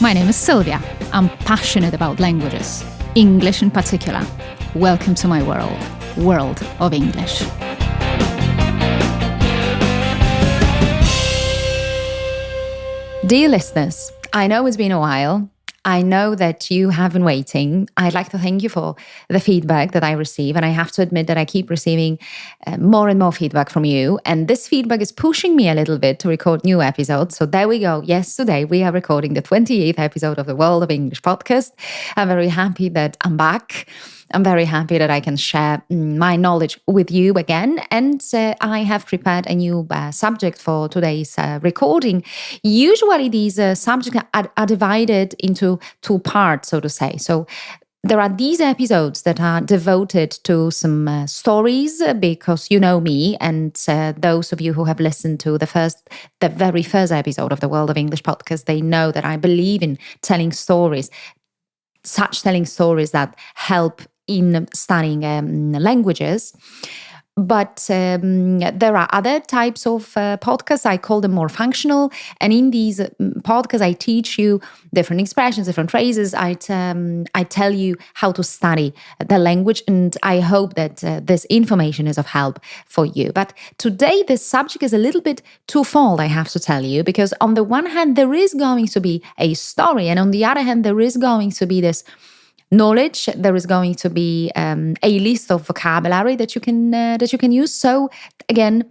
My name is Sylvia. I'm passionate about languages, English in particular. Welcome to my world of English. Dear listeners, I know it's been a while. I know that you have been waiting. I'd like to thank you for the feedback that I receive. And I have to admit that I keep receiving more and more feedback from you. And this feedback is pushing me a little bit to record new episodes. So there we go. Yes, today we are recording the 28th episode of the World of English podcast. I'm very happy that I'm back. I'm very happy that I can share my knowledge with you again. And I have prepared a new subject for today's recording. Usually these subjects are divided into two parts, so to say. So there are these episodes that are devoted to some stories because you know me, and those of you who have listened to the very first episode of the World of English podcast, they know that I believe in telling stories, such telling stories that help in studying languages. But there are other types of podcasts. I call them more functional. And in these podcasts, I teach you different expressions, different phrases. I tell you how to study the language. And I hope that this information is of help for you. But today, this subject is a little bit twofold, I have to tell you, because on the one hand, there is going to be a story. And on the other hand, there is going to be this knowledge. There is going to be a list of vocabulary that you can use. So again,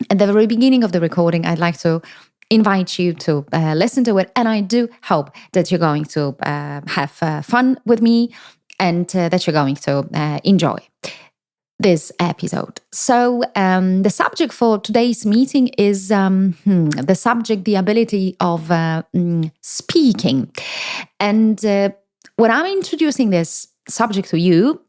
at the very beginning of the recording, I'd like to invite you to listen to it, and I do hope that you're going to have fun with me and that you're going to enjoy this episode. So the subject for today's meeting is the ability of speaking. And when I'm introducing this subject to you,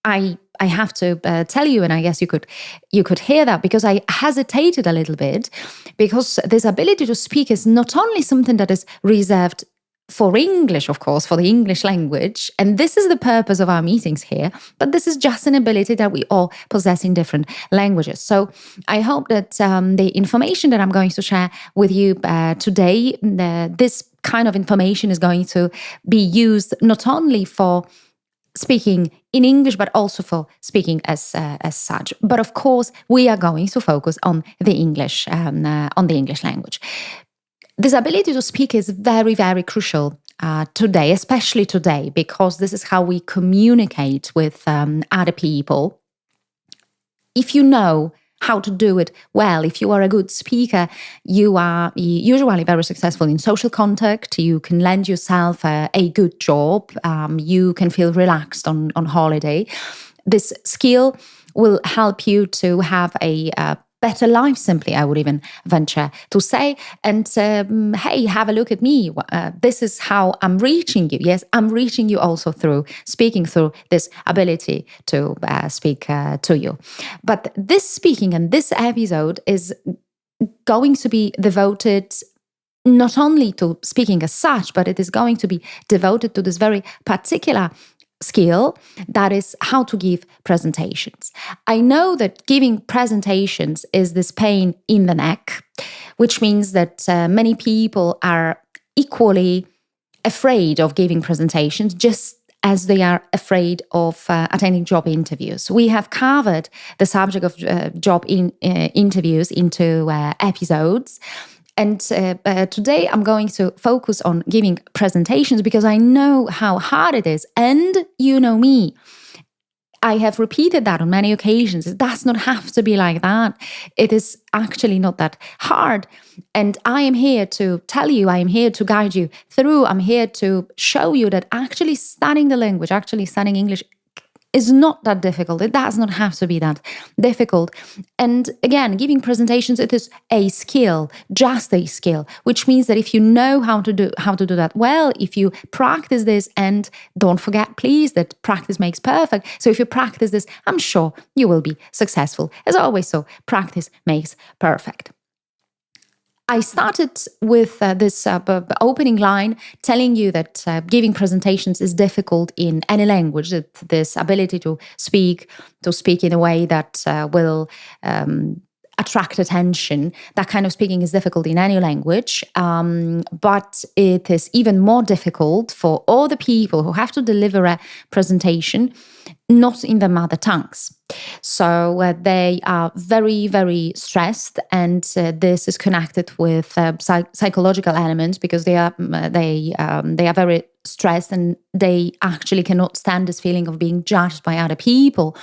I have to tell you, and I guess you could hear that, because I hesitated a little bit, because this ability to speak is not only something that is reserved for English, of course, for the English language, and this is the purpose of our meetings here, but this is just an ability that we all possess in different languages. So I hope that the information that I'm going to share with you today, this kind of information is going to be used not only for speaking in English, but also for speaking as such. But of course, we are going to focus on the English language. This ability to speak is very, very crucial today, especially today, because this is how we communicate with other people. If you know how to do it well, if you are a good speaker, you are usually very successful in social contact. You can lend yourself a good job. You can feel relaxed on holiday. This skill will help you to have a better life, simply, I would even venture to say. And hey, have a look at me. This is how I'm reaching you. Yes, I'm reaching you also through speaking, through this ability to speak to you. But this speaking and this episode is going to be devoted not only to speaking as such, but it is going to be devoted to this very particular skill, that is how to give presentations. I know that giving presentations is this pain in the neck, which means that many people are equally afraid of giving presentations, just as they are afraid of attending job interviews. We have covered the subject of job interviews into episodes. And today I'm going to focus on giving presentations because I know how hard it is. And you know me, I have repeated that on many occasions. It does not have to be like that. It is actually not that hard. And I am here to tell you, I am here to guide you through. I'm here to show you that actually studying the language, actually studying English is not that difficult. It does not have to be that difficult. And again, giving presentations, it is a skill, just a skill, which means that if you know how to do that well, if you practice this, and don't forget, please, that practice makes perfect. So if you practice this, I'm sure you will be successful. As always, so practice makes perfect. I started with this opening line telling you that giving presentations is difficult in any language, that this ability to speak in a way that will attract attention. That kind of speaking is difficult in any language, but it is even more difficult for all the people who have to deliver a presentation not in their mother tongues. So they are very, very stressed, and this is connected with psychological elements, because they are very stressed, and they actually cannot stand this feeling of being judged by other people.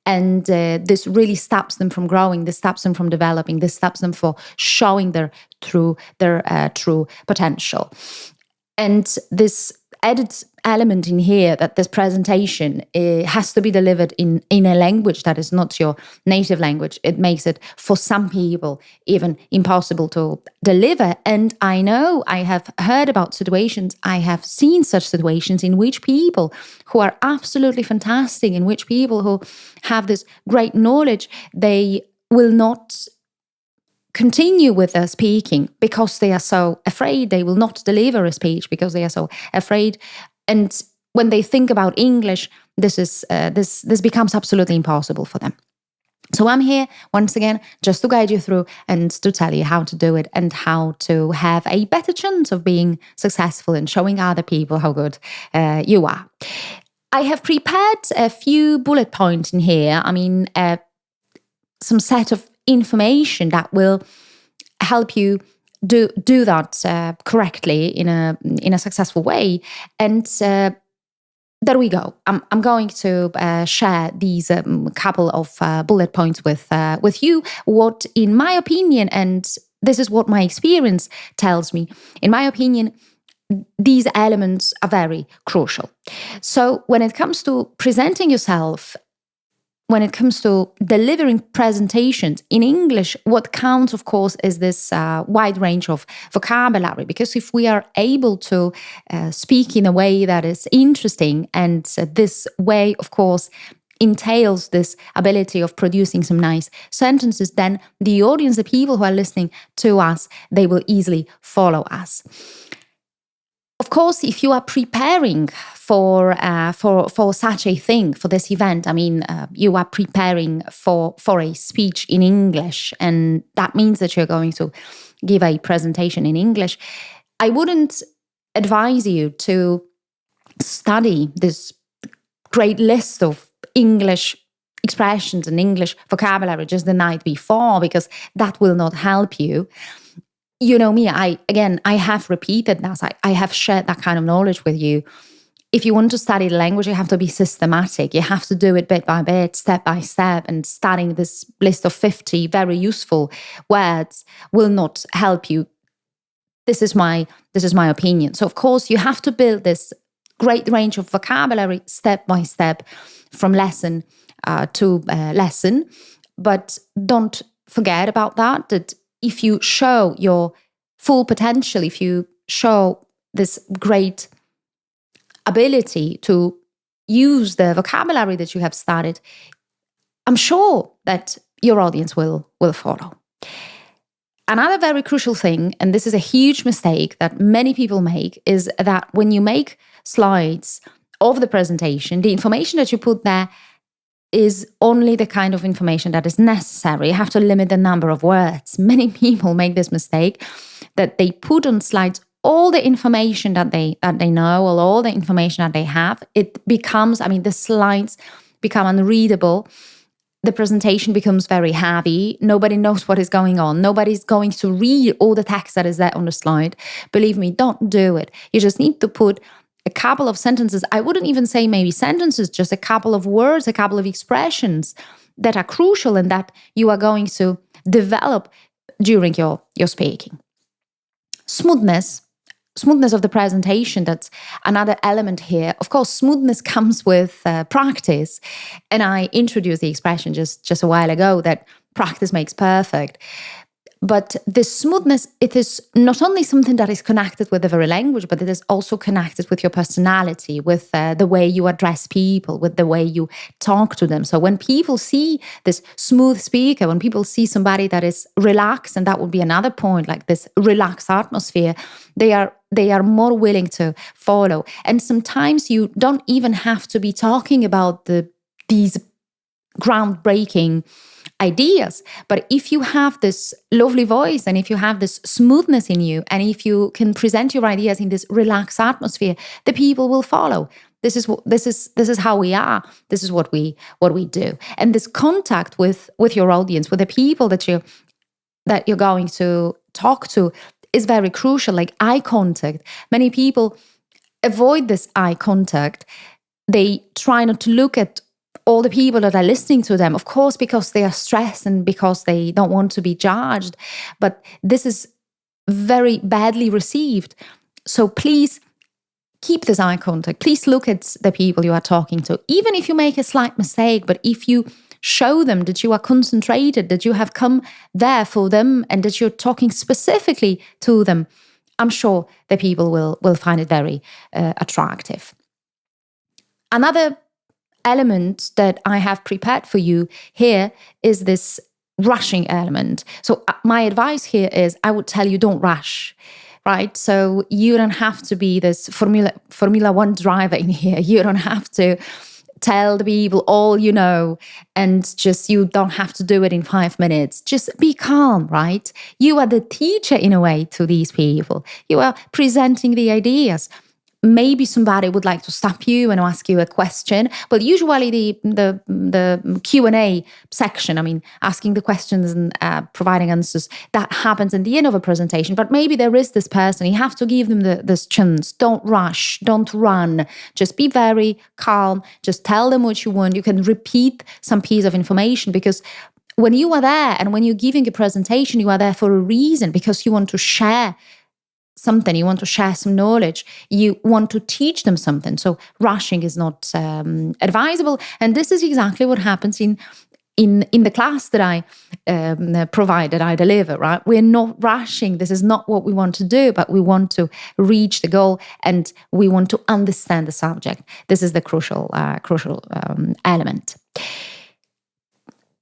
And this really stops them from growing. This stops them from developing. This stops them from showing their true potential. And this added element in here, that this presentation has to be delivered in a language that is not your native language. It makes it, for some people, even impossible to deliver. And I know I have heard about situations, I have seen such situations in which people who are absolutely fantastic, in which people who have this great knowledge, they will not continue with their speaking because they are so afraid. They will not deliver a speech because they are so afraid. And when they think about English, this becomes absolutely impossible for them. So I'm here once again just to guide you through and to tell you how to do it and how to have a better chance of being successful and showing other people how good you are. I have prepared a few bullet points in here. I mean, some set of information that will help you do that correctly in a successful way. And there we go. I'm going to share these couple of bullet points with you. What, in my opinion, and this is what my experience tells me, in my opinion, these elements are very crucial. So when it comes to presenting yourself, when it comes to delivering presentations in English, what counts, of course, is this wide range of vocabulary. Because if we are able to speak in a way that is interesting, and this way, of course, entails this ability of producing some nice sentences, then the audience, the people who are listening to us, they will easily follow us. Of course, if you are preparing for such a thing, for this event, I mean, you are preparing for a speech in English, and that means that you're going to give a presentation in English. I wouldn't advise you to study this great list of English expressions and English vocabulary just the night before, because that will not help you. You know me, I have repeated that. I have shared that kind of knowledge with you. If you want to study the language, you have to be systematic. You have to do it bit by bit, step by step, and studying this list of 50 very useful words will not help you. This is my opinion. So of course, you have to build this great range of vocabulary step by step, from lesson to lesson. But don't forget about that if you show your full potential, if you show this great ability to use the vocabulary that you have studied, I'm sure that your audience will follow. Another very crucial thing, and this is a huge mistake that many people make, is that when you make slides of the presentation, the information that you put there is only the kind of information that is necessary. You have to limit the number of words. Many people make this mistake, that they put on slides all the information that they know, or all the information that they have. It becomes, the slides become unreadable. The presentation becomes very heavy. Nobody knows what is going on. Nobody's going to read all the text that is there on the slide. Believe me, don't do it. You just need to put a couple of sentences. I wouldn't even say maybe sentences, just a couple of words, a couple of expressions that are crucial and that you are going to develop during your speaking. Smoothness of the presentation, that's another element here. Of course, smoothness comes with practice. And I introduced the expression just a while ago that practice makes perfect. But this smoothness, it is not only something that is connected with the very language, but it is also connected with your personality, with the way you address people, with the way you talk to them. So when people see this smooth speaker, when people see somebody that is relaxed, and that would be another point, like this relaxed atmosphere, they are more willing to follow. And sometimes you don't even have to be talking about these groundbreaking ideas. But if you have this lovely voice and if you have this smoothness in you, and if you can present your ideas in this relaxed atmosphere, the people will follow. This is how we are. This is what we do. And this contact with your audience, with the people that you're going to talk to, is very crucial. Like eye contact. Many people avoid this eye contact. They try not to look at all the people that are listening to them, of course, because they are stressed and because they don't want to be judged. But this is very badly received. So please keep this eye contact. Please look at the people you are talking to, even if you make a slight mistake. But if you show them that you are concentrated, that you have come there for them, and that you're talking specifically to them, I'm sure the people will find it very attractive. Another element that I have prepared for you here is this rushing element. So my advice here is, I would tell you, don't rush, right? So you don't have to be this Formula One driver in here. You don't have to tell the people all you know, and you don't have to do it in 5 minutes. Just be calm, right? You are the teacher in a way to these people. You are presenting the ideas. Maybe somebody would like to stop you and ask you a question. But usually the Q&A section, I mean, asking the questions and providing answers, that happens in the end of a presentation. But maybe there is this person, you have to give them this chance. Don't rush, don't run. Just be very calm. Just tell them what you want. You can repeat some piece of information, because when you are there and when you're giving a presentation, you are there for a reason, because you want to share something, you want to share some knowledge, you want to teach them something. So rushing is not advisable. And this is exactly what happens in the class that I provide, that I deliver, right? We're not rushing. This is not what we want to do, but we want to reach the goal and we want to understand the subject. This is the crucial element.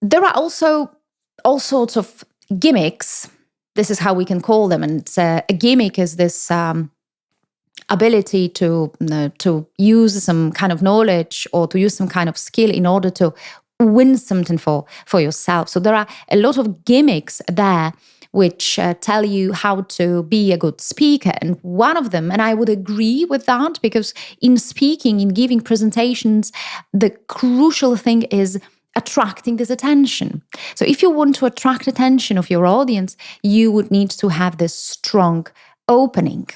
There are also all sorts of gimmicks. This is how we can call them. And a gimmick is this ability to use some kind of knowledge or to use some kind of skill in order to win something for yourself. So there are a lot of gimmicks there which tell you how to be a good speaker. And one of them, and I would agree with that, because in speaking, in giving presentations, the crucial thing is attracting this attention. So if you want to attract attention of your audience, you would need to have this strong opening.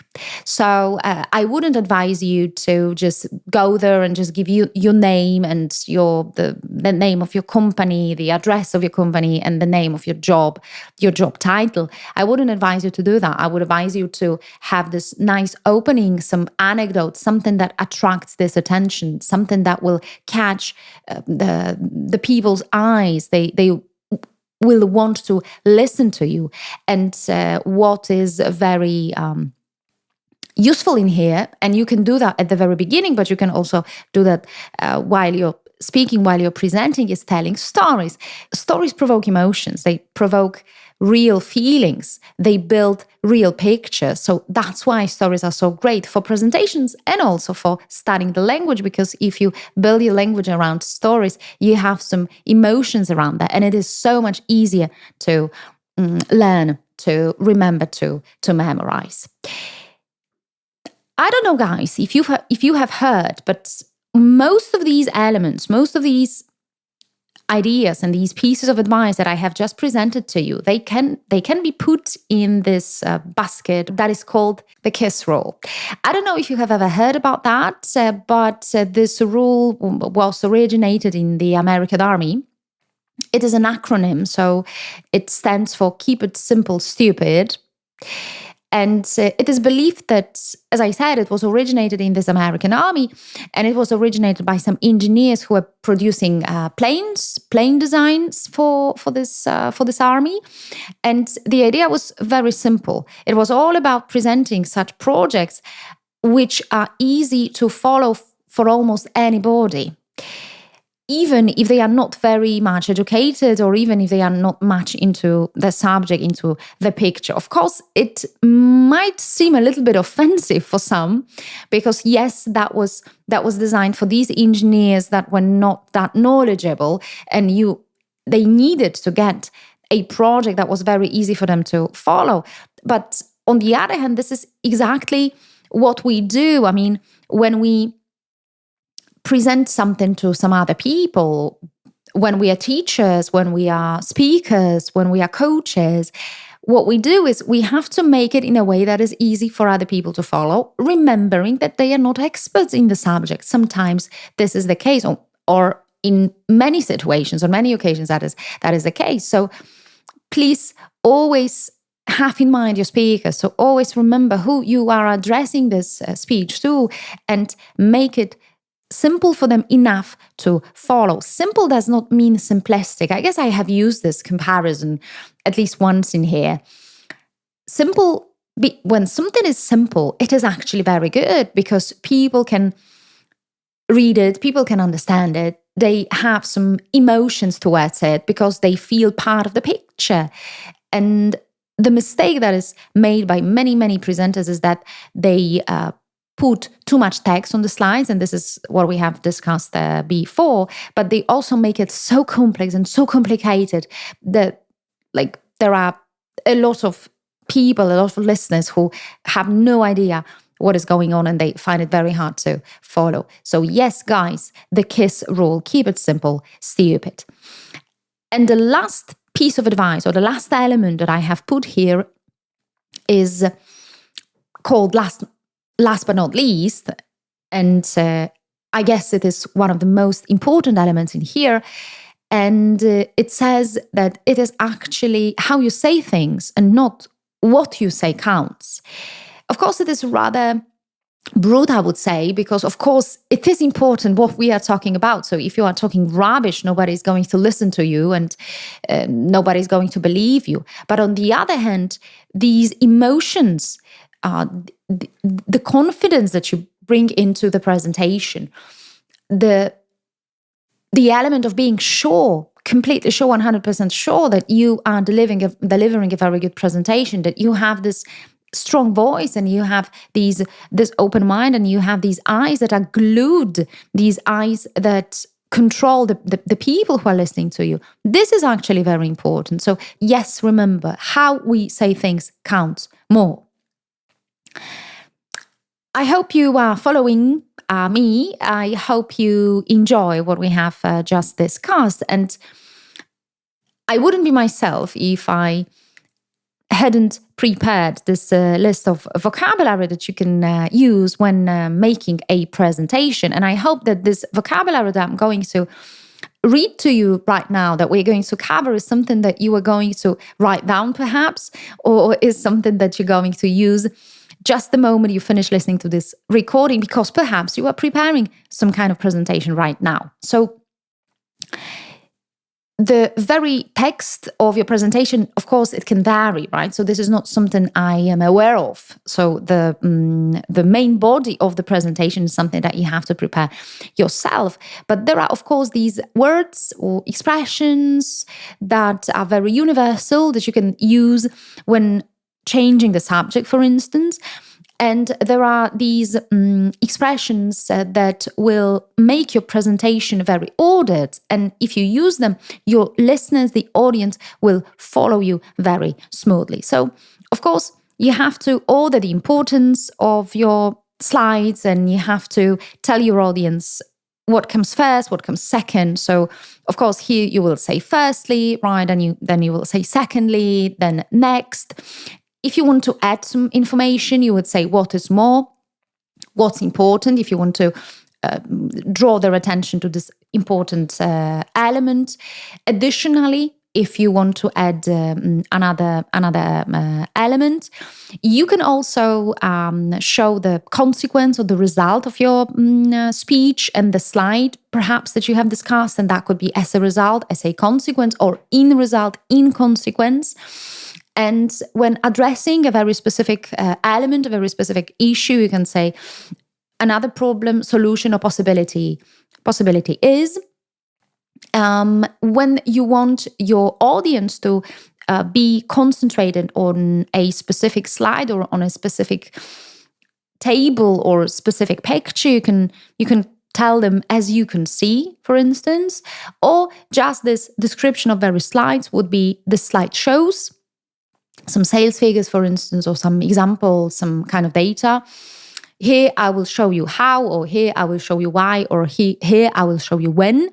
So I wouldn't advise you to just go there and just give you your name and the name of your company, the address of your company, and the name of your job title. I wouldn't advise you to do that. I would advise you to have this nice opening, some anecdote, something that attracts this attention, something that will catch the people's eyes. They will want to listen to you. And what is very useful in here, and you can do that at the very beginning, but you can also do that while you're speaking, while you're presenting, is telling stories. Stories provoke emotions. They provoke real feelings. They build real pictures. So that's why stories are so great for presentations and also for studying the language, because if you build your language around stories, you have some emotions around that, and it is so much easier to learn, to remember, to memorize. I don't know, guys, if you have heard, but most of these elements, most of these ideas and these pieces of advice that I have just presented to you, they can be put in this basket that is called the KISS rule. I don't know if you have ever heard about that, but this rule was originated in the American Army. It is an acronym, so it stands for Keep It Simple, Stupid. And it is believed that, as I said, it was originated in this American Army, and it was originated by some engineers who were producing plane designs for this army. And the idea was very simple. It was all about presenting such projects which are easy to follow for almost anybody. even if they are not very much educated, or even if they are not much into the subject, into the picture. Of course, it might seem a little bit offensive for some, because yes, that was designed for these engineers that were not that knowledgeable, and they needed to get a project that was very easy for them to follow. But on the other hand, this is exactly what we do. I mean, when we present something to some other people, when we are teachers, when we are speakers, when we are coaches, what we do is we have to make it in a way that is easy for other people to follow, remembering that they are not experts in the subject. Sometimes this is the case, or in many situations, on many occasions, that is the case. So please always have in mind your speaker. So always remember who you are addressing this speech to, and make it simple for them enough to follow. Simple does not mean simplistic. I guess I have used this comparison at least once in here. When something is simple, it is actually very good, because people can read it, people can understand it. They have some emotions towards it because they feel part of the picture. And the mistake that is made by many, many presenters is that they put too much text on the slides, and this is what we have discussed before, but they also make it so complex and so complicated that there are a lot of people, a lot of listeners who have no idea what is going on, and they find it very hard to follow. So yes, guys, the KISS rule: keep it simple, stupid. And the last piece of advice, or the last element that I have put here, is called last but not least, and I guess it is one of the most important elements in here. And it says that it is actually how you say things and not what you say counts. Of course, it is rather broad, I would say, because of course it is important what we are talking about. So if you are talking rubbish, nobody's going to listen to you, and nobody's going to believe you. But on the other hand, these emotions, the confidence that you bring into the presentation, the element of being sure, completely sure, 100% sure that you are delivering a very good presentation, that you have this strong voice, and you have this open mind, and you have these eyes that are glued, these eyes that control the people who are listening to you. This is actually very important. So yes, remember, how we say things counts more. I hope you are following me. I hope you enjoy what we have just discussed. And I wouldn't be myself if I hadn't prepared this list of vocabulary that you can use when making a presentation. And I hope that this vocabulary that I'm going to read to you right now, that we're going to cover, is something that you are going to write down perhaps, or is something that you're going to use just the moment you finish listening to this recording, because perhaps you are preparing some kind of presentation right now. So the very text of your presentation, of course, it can vary, right? So this is not something I am aware of. So the main body of the presentation is something that you have to prepare yourself. But there are, of course, these words or expressions that are very universal that you can use when changing the subject, for instance. And there are these expressions that will make your presentation very ordered. And if you use them, your listeners, the audience, will follow you very smoothly. So, of course, you have to order the importance of your slides, and you have to tell your audience what comes first, what comes second. So, of course, here you will say firstly, right? And then you will say secondly, then next. If you want to add some information, you would say what is more, what's important. If you want to draw their attention to this important element. Additionally, if you want to add another element, you can also show the consequence or the result of your speech and the slide, perhaps, that you have discussed, and that could be as a result, as a consequence, or in result, in consequence. And when addressing a very specific element, a very specific issue, you can say another problem, solution, or possibility. Possibility is, When you want your audience to be concentrated on a specific slide or on a specific table or specific picture, you can tell them as you can see, for instance, or just this description of various slides would be the slide shows some sales figures, for instance, or some examples, some kind of data. Here I will show you how, or here I will show you why, or here I will show you when.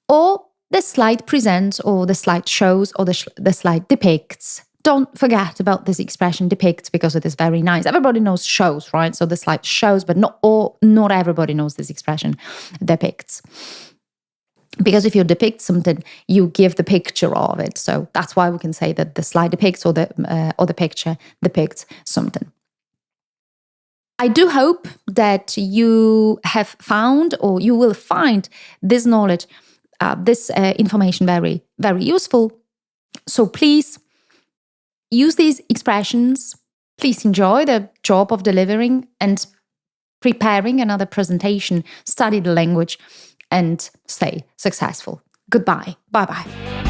Or the slide presents, or the slide shows, or the slide depicts. Don't forget about this expression depicts, because it is very nice. Everybody knows shows, right? So the slide shows, but not everybody knows this expression depicts. Because if you depict something, you give the picture of it. So that's why we can say that the slide depicts, or the picture depicts something. I do hope that you have found, or you will find, this knowledge, this information very, very useful. So please use these expressions. Please enjoy the job of delivering and preparing another presentation. Study the language and stay successful. Goodbye. Bye-bye.